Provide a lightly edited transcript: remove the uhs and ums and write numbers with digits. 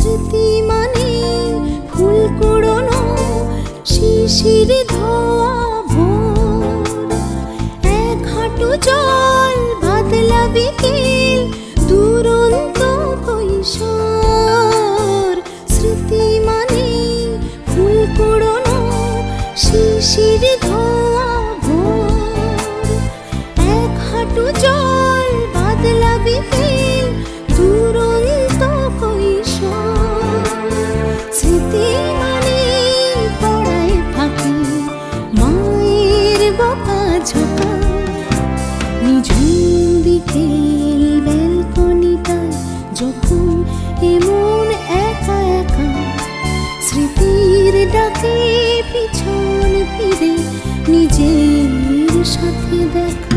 স্মৃতি মানে ফুল কুড়োনো শিশির ধোয়া ভোর, এক হাঁটু জল বাদলা বিকেল, দুরন্ত কৈশোর। স্মৃতি মানে ফুল কুড়োনো শিশির ধোয়া ভোর, এক হাঁটু জল বাদলা বিকেল, দুরন্ত কৈশোর। স্মৃতি মানে পড়ায় ফাঁকি মায়ের বকা ঝোঁকা, নিঝুম বিকেল ব্যালকনিটায় যখন এমন একা একা, স্মৃতির ডাকে পিছন ফিরে নিজের সাথে দেখা।